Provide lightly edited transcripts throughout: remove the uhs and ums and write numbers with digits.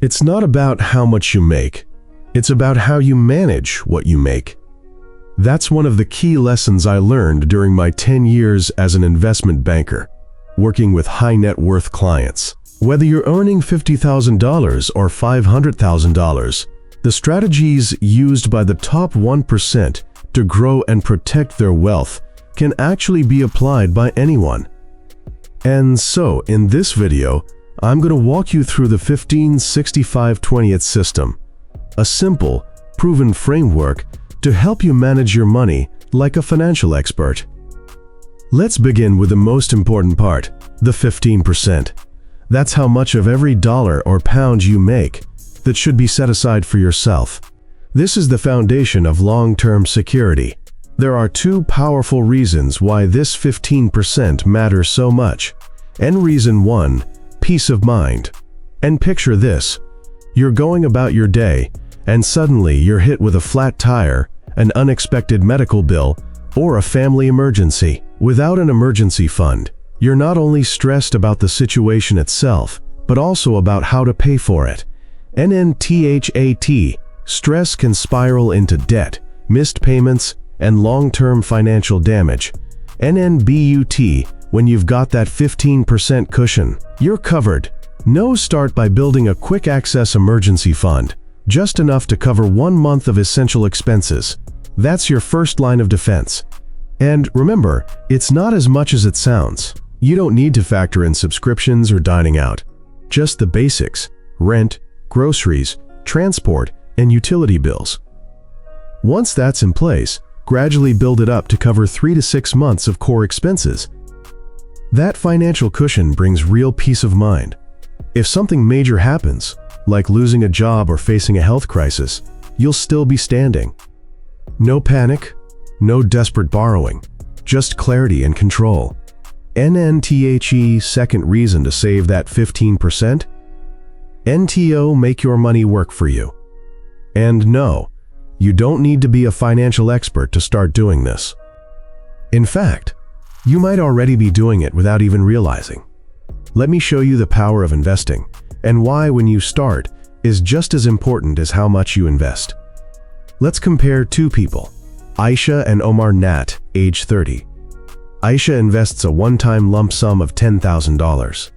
It's not about how much you make. It's about how you manage what you make. That's one of the key lessons I learned during my 10 years as an investment banker, working with high net worth clients. Whether you're earning $50,000 or $500,000, the strategies used by the top 1% to grow and protect their wealth can actually be applied by anyone. And so, in this video, I'm going to walk you through the 15-65-20 system, a simple, proven framework to help you manage your money like a financial expert. Let's begin with the most important part, the 15%. That's how much of every dollar or pound you make that should be set aside for yourself. This is the foundation of long-term security. There are two powerful reasons why this 15% matters so much. And reason one, peace of mind. And picture this. You're going about your day, and suddenly you're hit with a flat tire, an unexpected medical bill, or a family emergency. Without an emergency fund, you're not only stressed about the situation itself, but also about how to pay for it. NNTHAT, stress can spiral into debt, missed payments, and long-term financial damage. NNBUT, when you've got that 15% cushion, you're covered. Start by building a quick access emergency fund, just enough to cover 1 month of essential expenses. That's your first line of defense. And remember, it's not as much as it sounds. You don't need to factor in subscriptions or dining out. Just the basics: rent, groceries, transport, and utility bills. Once that's in place, gradually build it up to cover 3 to 6 months of core expenses. That financial cushion brings real peace of mind. If something major happens, like losing a job or facing a health crisis, you'll still be standing. No panic, no desperate borrowing, just clarity and control. NNTHE, second reason to save that 15%? NTO, make your money work for you. And no, you don't need to be a financial expert to start doing this. In fact, you might already be doing it without even realizing. Let me show you the power of investing, and why when you start is just as important as how much you invest. Let's compare two people, Aisha and Omar Nat, age 30. Aisha invests a one-time lump sum of $10,000.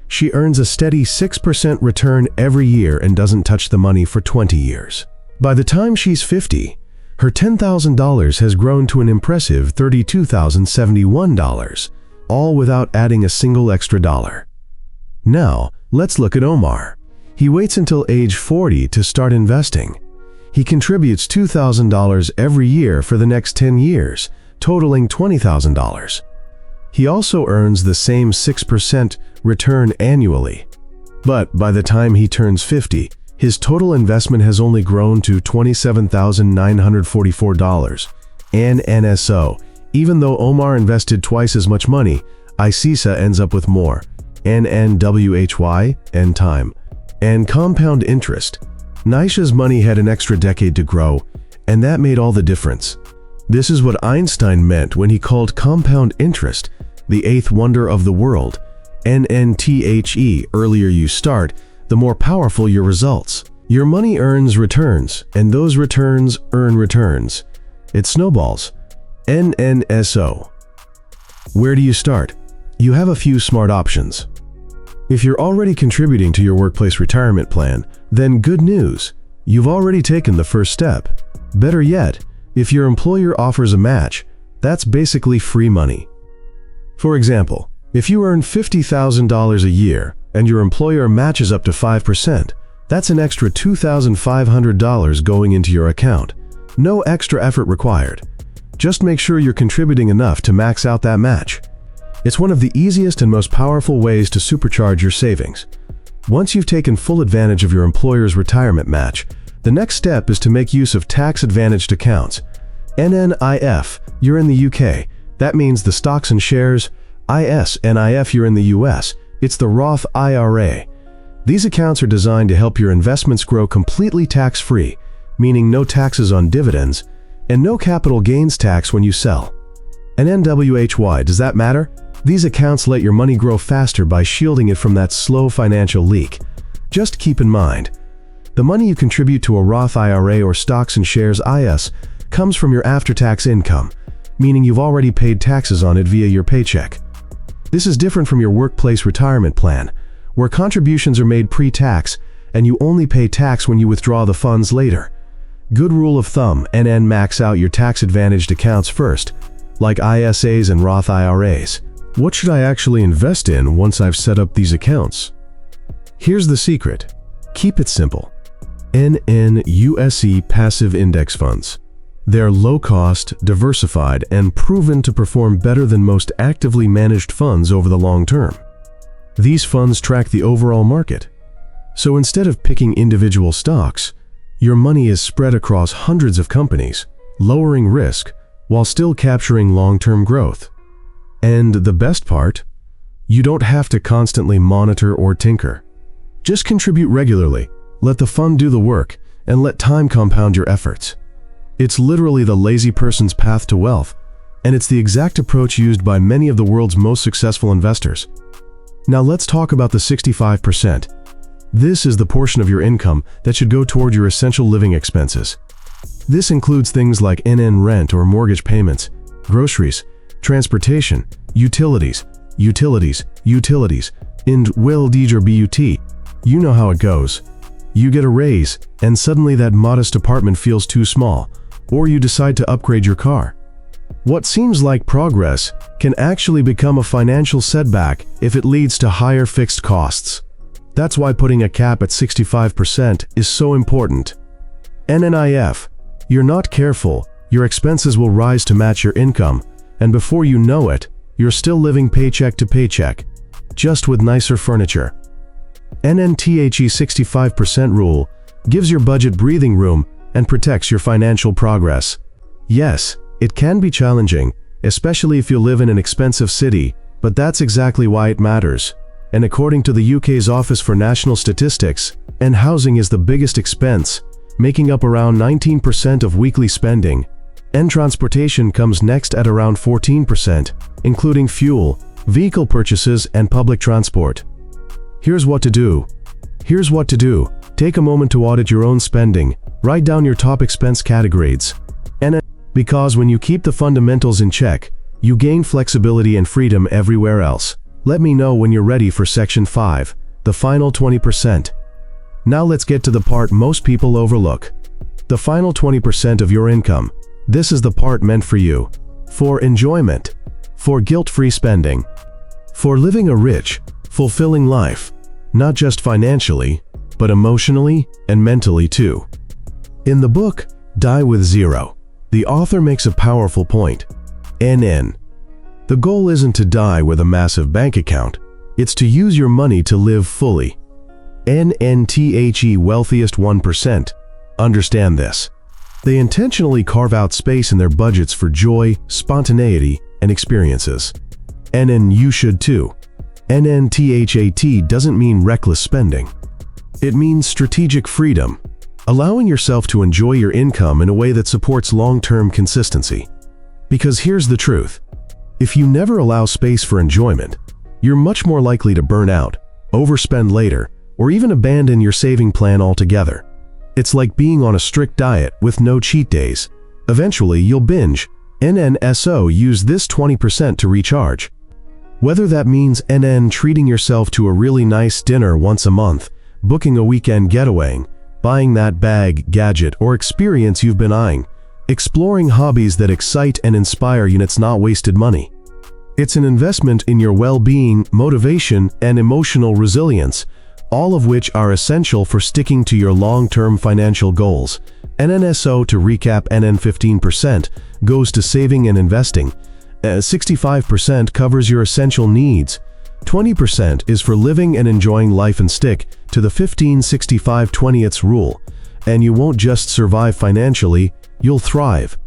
She earns a steady 6% return every year and doesn't touch the money for 20 years. By the time she's 50, her $10,000 has grown to an impressive $32,071, all without adding a single extra dollar. Now, let's look at Omar. He waits until age 40 to start investing. He contributes $2,000 every year for the next 10 years, totaling $20,000. He also earns the same 6% return annually. But by the time he turns 50, his total investment has only grown to $27,944. NNSO. Even though Omar invested twice as much money, Aisha ends up with more. NNWHY and time. And compound interest. Aisha's money had an extra decade to grow, and that made all the difference. This is what Einstein meant when he called compound interest the eighth wonder of the world. NNTHE, earlier you start, the more powerful your results. Your money earns returns, and those returns earn returns. It snowballs. NNSO. Where do you start? You have a few smart options. If you're already contributing to your workplace retirement plan, then good news. You've already taken the first step. Better yet, if your employer offers a match, that's basically free money. For example, if you earn $50,000 a year and your employer matches up to 5%, that's an extra $2,500 going into your account. No extra effort required. Just make sure you're contributing enough to max out that match. It's one of the easiest and most powerful ways to supercharge your savings. Once you've taken full advantage of your employer's retirement match, the next step is to make use of tax-advantaged accounts. NNIF, you're in the UK. That means the stocks and shares. NIF, you're in the US. It's the Roth IRA. These accounts are designed to help your investments grow completely tax-free, meaning no taxes on dividends, and no capital gains tax when you sell. And NWHY, does that matter? These accounts let your money grow faster by shielding it from that slow financial leak. Just keep in mind, the money you contribute to a Roth IRA or stocks and shares IS comes from your after-tax income, meaning you've already paid taxes on it via your paycheck. This is different from your workplace retirement plan, where contributions are made pre-tax and you only pay tax when you withdraw the funds later. Good rule of thumb, NN max out your tax-advantaged accounts first, like ISAs and Roth IRAs. What should I actually invest in once I've set up these accounts? Here's the secret. Keep it simple. NNUSE Passive Index Funds. They're low-cost, diversified, and proven to perform better than most actively managed funds over the long term. These funds track the overall market. So instead of picking individual stocks, your money is spread across hundreds of companies, lowering risk while still capturing long-term growth. And the best part? You don't have to constantly monitor or tinker. Just contribute regularly, let the fund do the work, and let time compound your efforts. It's literally the lazy person's path to wealth, and it's the exact approach used by many of the world's most successful investors. Now let's talk about the 65%. This is the portion of your income that should go toward your essential living expenses. This includes things like NN rent or mortgage payments, groceries, transportation, utilities, and well-deed or BUT. You know how it goes. You get a raise, and suddenly that modest apartment feels too small, or you decide to upgrade your car. What seems like progress can actually become a financial setback if it leads to higher fixed costs. That's why putting a cap at 65% is so important. NNIF. You're not careful, your expenses will rise to match your income, and before you know it, you're still living paycheck to paycheck, just with nicer furniture. NNTHE 65% rule gives your budget breathing room and protects your financial progress. Yes, it can be challenging, especially if you live in an expensive city, but that's exactly why it matters. And according to the UK's Office for National Statistics, housing is the biggest expense, making up around 19% of weekly spending, and transportation comes next at around 14%, including fuel, vehicle purchases, and public transport. Here's what to do. Take a moment to audit your own spending, write down your top expense categories. Because when you keep the fundamentals in check, you gain flexibility and freedom everywhere else. Let me know when you're ready for Section 5, the final 20%. Now let's get to the part most people overlook. The final 20% of your income. This is the part meant for you. For enjoyment. For guilt-free spending. For living a rich, fulfilling life. Not just financially, but emotionally and mentally too. In the book, Die with Zero, the author makes a powerful point. NN. The goal isn't to die with a massive bank account, it's to use your money to live fully. NNTHE Wealthiest 1%. Understand this. They intentionally carve out space in their budgets for joy, spontaneity, and experiences. NN you should too. NNTHAT doesn't mean reckless spending. It means strategic freedom, allowing yourself to enjoy your income in a way that supports long-term consistency. Because here's the truth. If you never allow space for enjoyment, you're much more likely to burn out, overspend later, or even abandon your saving plan altogether. It's like being on a strict diet with no cheat days. Eventually, you'll binge. NNSO use this 20% to recharge. Whether that means NN treating yourself to a really nice dinner once a month, booking a weekend getaway, buying that bag, gadget, or experience you've been eyeing, exploring hobbies that excite and inspire you, it's not wasted money. It's an investment in your well-being, motivation, and emotional resilience, all of which are essential for sticking to your long-term financial goals. NNSO, to recap, NN 15% goes to saving and investing. 65% covers your essential needs. 20% is for living and enjoying life, and stick to the 15-65-20 rule. And you won't just survive financially, you'll thrive.